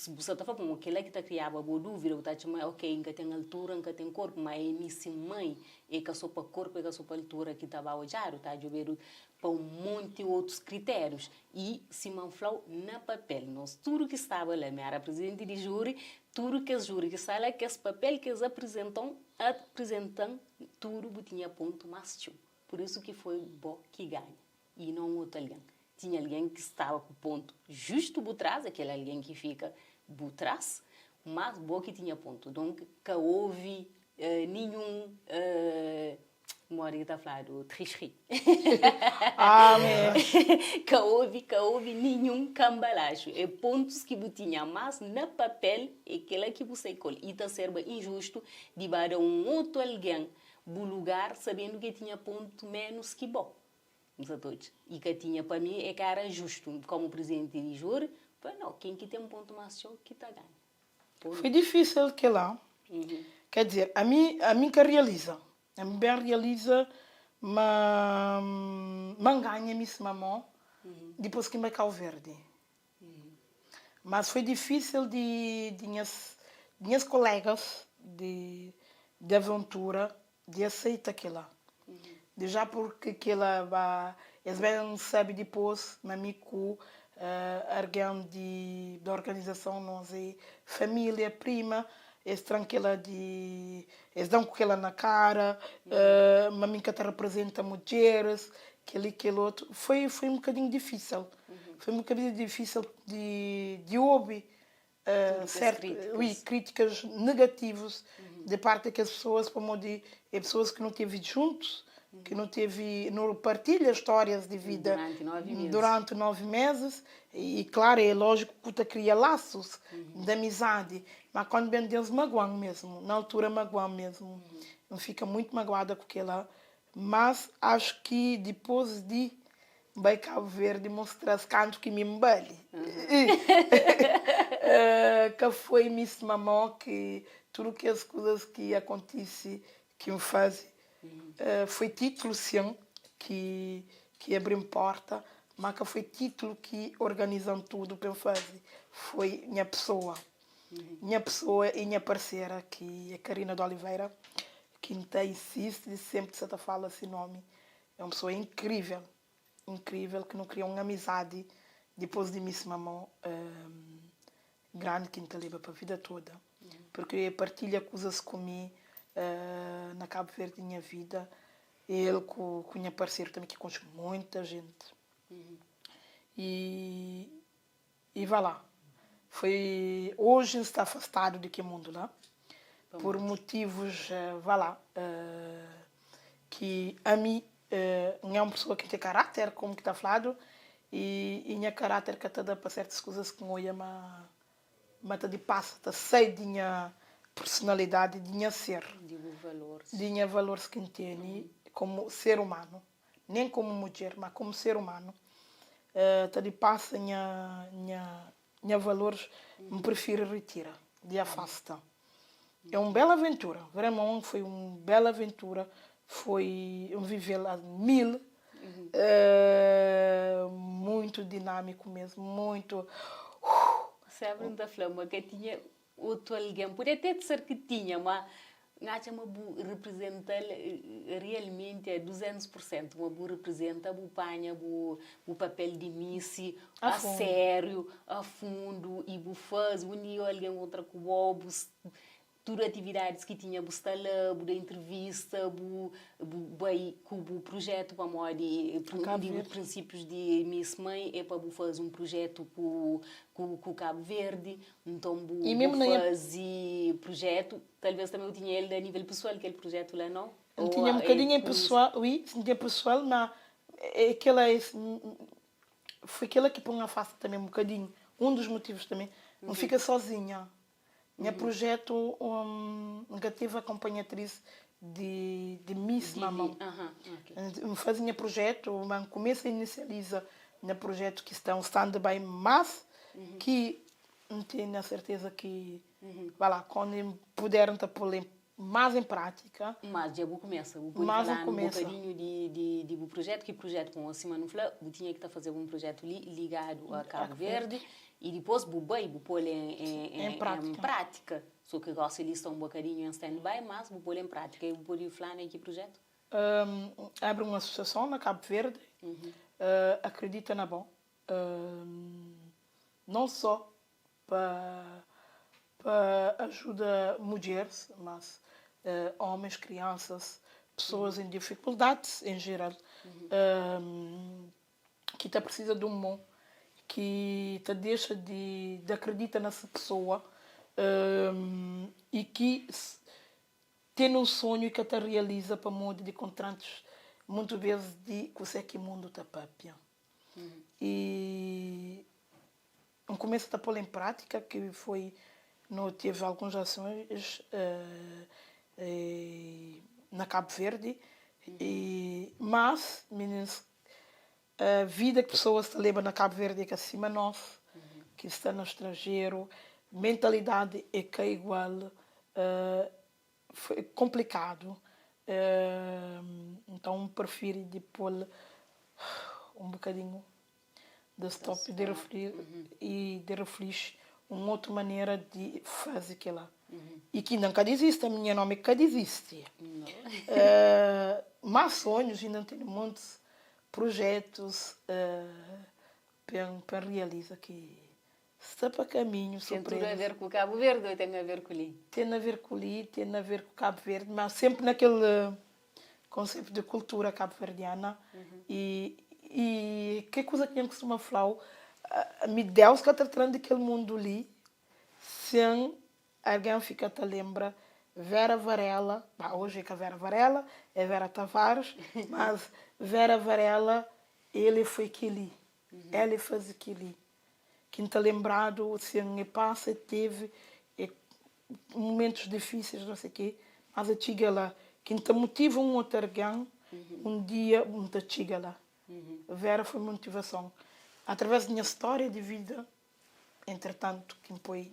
você está falando, aquela que está criava boa dúvida, você está chamando, ok, nunca tem altura, nunca tem corpo, mas é minha mãe, é que a sua corpo, é que a sua altura que estava a olhar, está a ver para um monte de outros critérios. E se falou na papel, nós tudo que estava lá, me era presidente de júri, tudo que os júri que está lá, que esse papel que eles apresentam, tudo tinha ponto mais tio. Por isso que foi bom que ganha. E não outro alguém. Tinha alguém que estava com o ponto justo por trás, aquele alguém que fica por trás, mas bom que tinha ponto. Então, que houve nenhum... Mori está falando tricherie. Que houve nenhum cambalacho. É pontos que você tinha, mas na papel é aquela que você escolhe. E está sendo injusto de dar outro alguém no lugar sabendo que tinha ponto menos que bom. E que tinha para mim é que era justo. Como presidente de júri, não, quem que tem um ponto mais show que está ganhando. Foi difícil que lá. Quer dizer, a mim que realiza. A mim bem realiza, mas ganha Miss Mamó depois que me Cabo Verde. Mas foi difícil de minhas colegas de aventura de aceitar aquilo. Já porque eles bem sabem depois, mamico, alguém da organização, nós é família, prima, eles tranquila eles dão com ela na cara, mami que representa mulheres, aquele outro. Foi um bocadinho difícil. Foi um bocadinho difícil de ouvir críticas negativas de parte daquelas pessoas, como de pessoas que não teve juntos, que não partilha histórias de vida durante 9 meses. E claro, é lógico que tu cria laços de amizade, mas quando bem Deus magoam mesmo, na altura magoam mesmo. Eu fico muito magoada com aquela, mas acho que depois de vai Cabo Verde mostrar canto que me embale. Que foi Miss Mamão, que tudo que as coisas que acontecem, que me fazem, foi título sim, que abriu porta, mas que foi título que organizam tudo para fazer. Foi minha pessoa. Minha pessoa e minha parceira, que é Karina de Oliveira, que insiste sempre se fala esse nome. É uma pessoa incrível, incrível, que não criou uma amizade depois de Miss Mamão grande, que me leva para a vida toda. Porque partilha coisas comigo na Cabo Verde, minha vida. Ele com o meu parceiro também, que conhece muita gente. E vai lá. Hoje está afastado daquele mundo lá. Por motivos, vai lá, que a mim não é uma pessoa que tem caráter, como que está falado, e minha caráter que está para certas coisas que não é mas de passa, está sei de minha personalidade, de minha ser, de minha valores que tem como ser humano, nem como mulher, mas como ser humano, está de passa minha valores, me prefiro retirar, de afasta. É uma bela aventura, vraiment foi uma bela aventura, foi um viver a 1000, muito dinâmico mesmo, muito... Sabe, da flama que tinha outro alguém, pode até ser que tinha, mas uma boa representa realmente 200%, uma boa representa, boa panha, o papel de Missy, a sério, a fundo, e boa faz, unir alguém outra com o tudo atividades que tinha buscala, da entrevista, com o projeto para moda de princípios de Miss Mãe é para fazer um projeto com Cabo Verde, então fazer projeto, talvez também eu tinha ele a nível pessoal aquele projeto lá não. Eu tinha um bocadinho pessoal, oui, tinha pessoal, mas foi aquela que põe a face também um bocadinho, um dos motivos também, não fica sozinha. Meu projeto tive a acompanhatriz de Miss Mamão. Okay. Fazia projeto, mas começa a inicializar no projeto que está um stand-by, mas que não tenho a certeza que quando puderam pôr mais em prática. Mas já começa. Mas falar um bocadinho de projeto, que projeto com acima no Flá, eu tinha que fazer um projeto ligado a Cabo Verde. E depois vou pôr em prática. Só que gosto de estar um bocadinho em stand-by, mas vou pôr em prática. E vou pôr falar em que projeto? Abre uma associação na Cabo Verde, acredita na bom. Não só para ajudar mulheres, mas homens, crianças, pessoas em dificuldades em geral, que precisa de um mundo que te deixa de acreditar nessa pessoa e que tem um sonho que te realiza para mundo de contratos muitas vezes de você que o mundo está papia. E começa a pôr em prática, que foi não teve algumas ações na Cabo Verde, mas meninos, a vida que pessoas levam na Cabo Verde é que acima de nós, que está no estrangeiro, mentalidade é que é igual, foi complicado. Então prefiro de pôr um bocadinho de stop, de refletir e de refletir uma outra maneira de fazer aquilo. E que nunca desiste, a minha nome que desiste. Mas sonhos, ainda tenho muitos projetos para realizar que está para caminho. Tem tudo a ver com o Cabo Verde ou tem a ver com o Li? Tem a ver com o Li, tem a ver com o Cabo Verde, mas sempre naquele conceito de cultura cabo-verdiana. E que coisa que eu costumo falar, me Deus que está tratando daquele mundo ali, sem alguém ficar a lembrar Vera Varela, hoje é que a Vera Varela, é Vera Tavares, mas Vera Varela, ele foi aquele, ela fez aquele. Quem está lembrado, se a passa, teve momentos difíceis, não sei o quê, mas a chega lá. Quem te motiva um outro alguém, um dia, te chega lá. A Vera foi motivação. Através da minha história de vida, entretanto, quem põe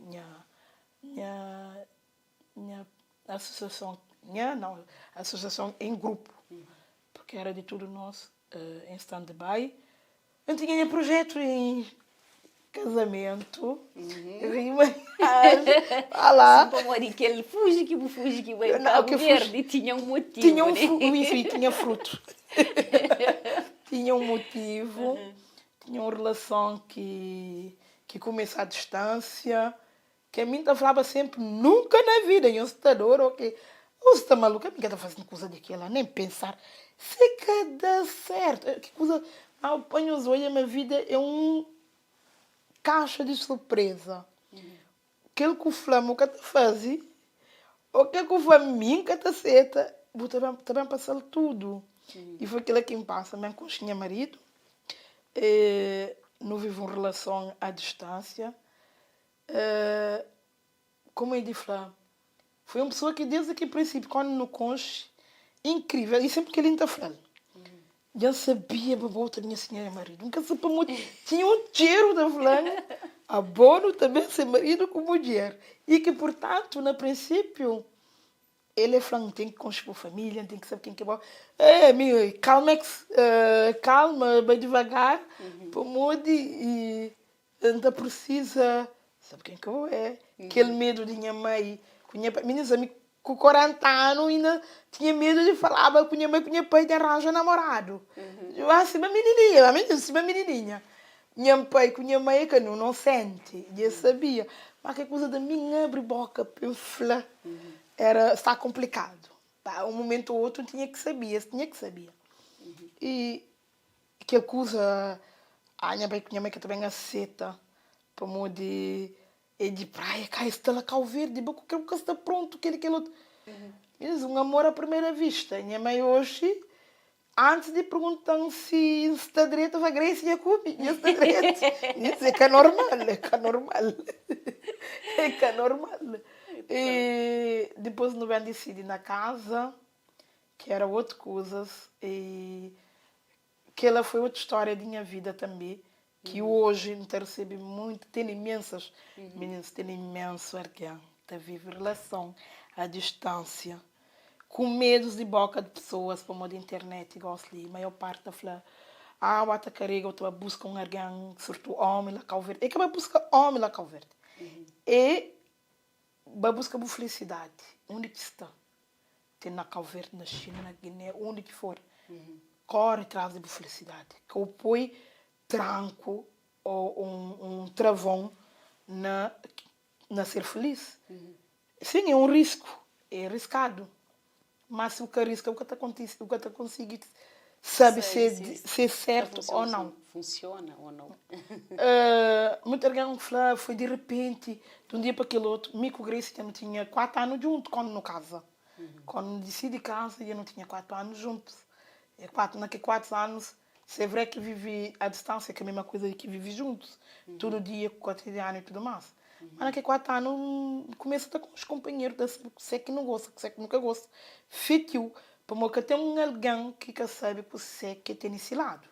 minha associação, associação em grupo, porque era de tudo nosso, em stand-by. Eu tinha projeto em casamento, lá. Que ele fuge que vai Cabo Verde, tinha um motivo. Tinha fruto. Tinha um motivo, tinha uma relação que começa à distância, que a mim falava sempre, nunca na vida, em um estador, ok, você está maluca, a mim está fazendo coisa daquela, nem pensar, se que dá certo, que coisa, eu ponho os olhos, a minha vida é caixa de surpresa. Aquilo que o flamo que te faz, ou aquilo que o faminho que te aceita, também passar tudo. E foi aquilo que me passa, mesmo com o meu marido. Não vivo uma relação à distância. Como eu disse, foi uma pessoa que desde aquele princípio, quando no conche, incrível, e sempre que ele está falando. Já sabia a volta da minha senhora e marido. Nunca sabia muito. Tinha um cheiro da fulana. Abono também ser marido com mulher. E que, portanto, no princípio, ele é falando, tem que construir família, tem que saber quem que é bom. Calma, vai devagar. Para mude e ainda precisa, sabe quem que eu é? Aquele medo de minha mãe. Minhas amigas com 40 anos ainda tinha medo de falar com minha mãe, com minha pai de arranjar namorado. Eu assim, uma menininha. Minha pai com minha mãe que não sente. Eu sabia. Mas que coisa da minha abre boca para falar. Está complicado. Um momento ou outro tinha que saber. E que coisa, a minha mãe que também aceita para modo de praia, cá está lá Cabo Verde, qualquer coisa está pronto, aquele outro. Um amor à primeira vista. Minha mãe hoje, antes de perguntar se está direito, vai Grace e comigo, está direito. Isso é que é normal. E depois não bem decidi na casa, que era outra coisa, e que ela foi outra história da minha vida também. Que hoje não recebe muito, tem imensas, meninos, tem imenso alguém, está vive relação à distância, com medos de boca de pessoas, por modo de internet, igual ali, a maior parte da fala, eu até carrego, eu busco um alguém, sobretudo homem lá Cabo Verde, e que vai buscar homem lá Cabo Verde, e vai buscar felicidade, onde que está, tem na Cabo Verde, na China, na Guiné, onde que for, corre atrás de felicidade, que o põe tranco ou um travão na ser feliz. Sim, é um risco, é arriscado. Mas se o que arrisca, o que está conseguindo sabe ser certo ou não. Funciona ou não. Muita gente fala, foi de repente, de um dia para aquele outro. Mico Grace já não tinha 4 anos junto quando não casa. Quando decidi casa, eu não tinha 4 anos juntos. Naqueles 4 anos, c'est vrai que vivi à distância, que é a mesma coisa que vivi juntos, todo dia, cotidiano e tudo mais. Mas naqueles 4 anos, começa a estar com os companheiros, sei que não gosta, sei que nunca gosta. Fitiu, para que tem alguém que sabe que você que tem esse lado.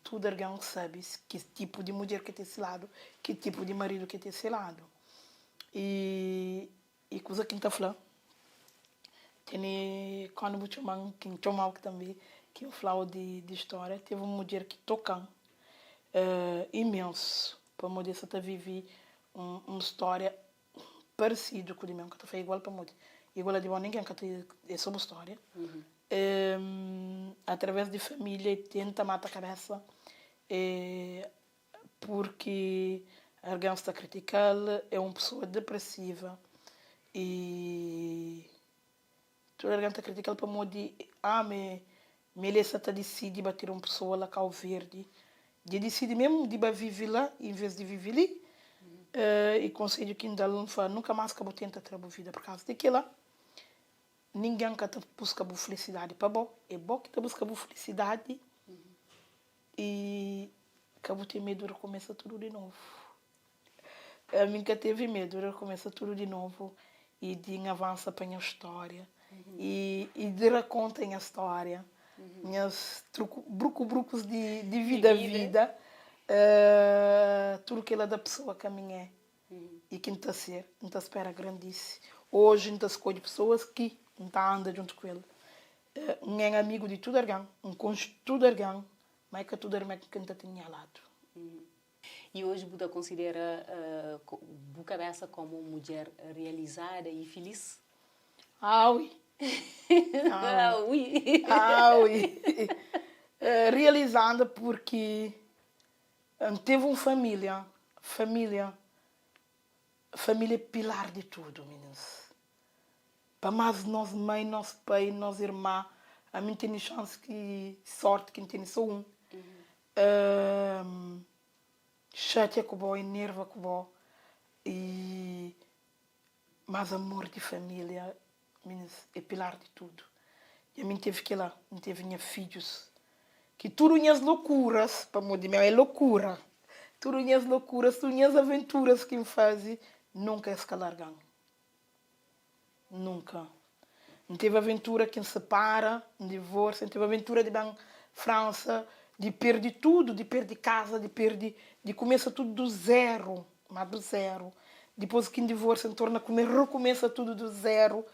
Todo alguém sabe que tipo de mulher que tem esse lado, que tipo de marido que tem esse lado. E coisa que está falando. Tem quando eu chamo quem tomou também, que eu falo de história, teve uma mulher que toca imenso para a mulher que vive uma história parecida com o meu, que foi igual para a mulher. Igual a de ninguém que é sobre história. Através de família, tenta matar a cabeça, porque alguém está criticando, é uma pessoa depressiva e toda alguém está criticando para modo de Melissa está decide bater uma pessoa lá Cabo Verde, de decide mesmo de viver lá em vez de viver ali. E conselho que ainda não faz nunca mais que eu tenta ter a vida por causa daquilo. ninguém que te busca a felicidade para bom. É bom que te busca a felicidade e acabou ter medo de recomeçar tudo de novo. A mim que teve medo de recomeçar tudo de novo e de avançar para a minha história e de recontar a história. Minhas brucos de vida. Tudo que ela da pessoa que a mim é e que não ser, não espera grandíssimo. Hoje não escolhe pessoas que não andam junto com ele. Um é amigo de tudo alguém, um conhece tudo alguém, mas que tudo alguém que não tinha ao lado. E hoje Buda considera a cabeça como uma mulher realizada e feliz? Oui. Oui. Oui. Realizada porque teve uma família pilar de tudo, meninas. Para mais nossa mãe, nosso pai, nossa irmã, a mim tem chance sorte que tem só um. Chateia com o enerva com o e mais amor de família, meninas, é pilar de tudo. E a mim teve que lá, teve minha filhos, que tudo minhas loucuras, para mim é loucura. Tudo minhas loucuras, tudo minhas aventuras que me fazem, nunca escalargam. Nunca. Não teve aventura que me separa, um divórcio, não teve aventura de ir à França, de perder tudo, de perder casa, de começar tudo do zero, mas do zero. Depois que divórcio, torna a comer, recomeça tudo do zero.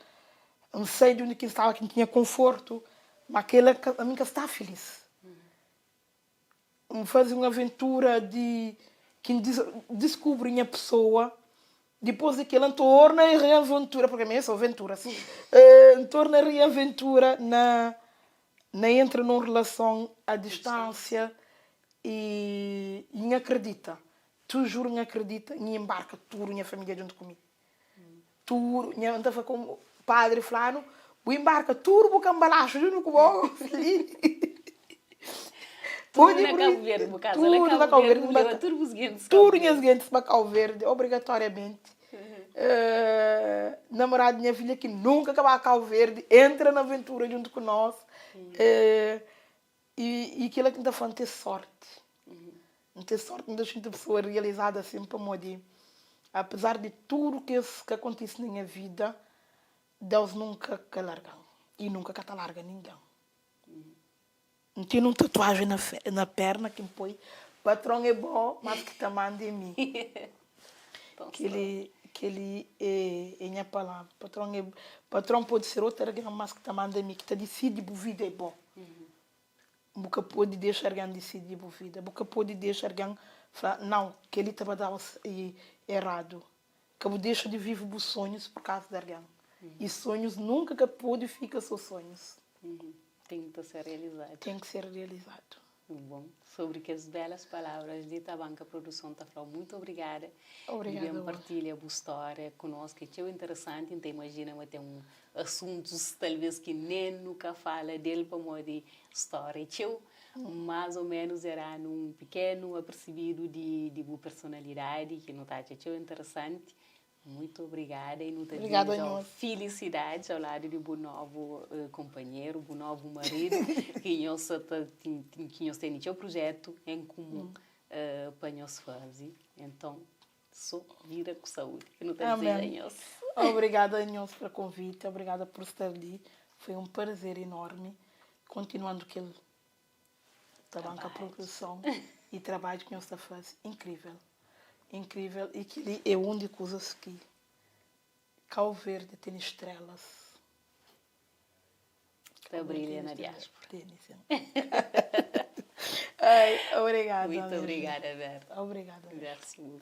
Não sei de onde que estava, que não tinha conforto, mas a mim que está feliz. Fazer uma aventura de que descobre minha pessoa, depois de que ela torna a reaventura, porque a minha é só aventura, assim, torna a reaventura na entra numa relação à distância e não acredita. Tu juro, não acredita, e embarca tudo, minha família junto comigo. Tudo, eu estava com o padre falando, embarca tudo, porque embalaço junto com o tudo na Cabo Verde, no caso, tudo na Cabo Verde, tudo nas guentes para Cabo Verde, obrigatoriamente. Namorado minha filha que nunca acaba a Cabo Verde, entra na aventura junto com nós. E aquilo que ainda foi ter sorte. Ter sorte, ainda sinto pessoa realizada assim para modo. Apesar de tudo que acontece na minha vida, Deus nunca que larga. E nunca que larga ninguém. Não tenho uma tatuagem na perna que me põe. Patrão é bom, mas que te manda em mim. que ele é minha palavra. Patrão pode ser outra alguém, mas que te manda em mim. Que te decide que a vida é bom. Nunca pode deixar alguém decidir a vida. Nunca pode deixar alguém falar, não, que ele estava dando errado. Que eu deixo de viver os sonhos por causa de alguém. E sonhos nunca que pode ficar só sonhos. Tem que ser realizado. Tem que ser realizado. Bom, sobre aquelas belas palavras de Tabanca Produção, Tafrau, muito obrigada. Obrigada. E partilha a história conosco, que é interessante, então imagina, mas tem assuntos talvez que nem nunca fala dele para uma história. Eu, mais ou menos, era um pequeno apercebido de boa personalidade, que não está interessante. Muito obrigada e não desejo felicidades ao lado de um novo companheiro, um novo marido, que nós temos um projeto em comum para nós fazer. Então, só vira com saúde. Eu não desejo Obrigada, Inhos, pelo convite. Obrigada por estar ali. Foi um prazer enorme. Continuando aquele trabalho com a produção e trabalho que nós estamos fazendo. Incrível. Incrível, e que é uma das coisas que Cabo Verde tem estrelas. Que brilha na diáspora. Obrigada. Muito obrigada, Berta. Obrigada. Merci.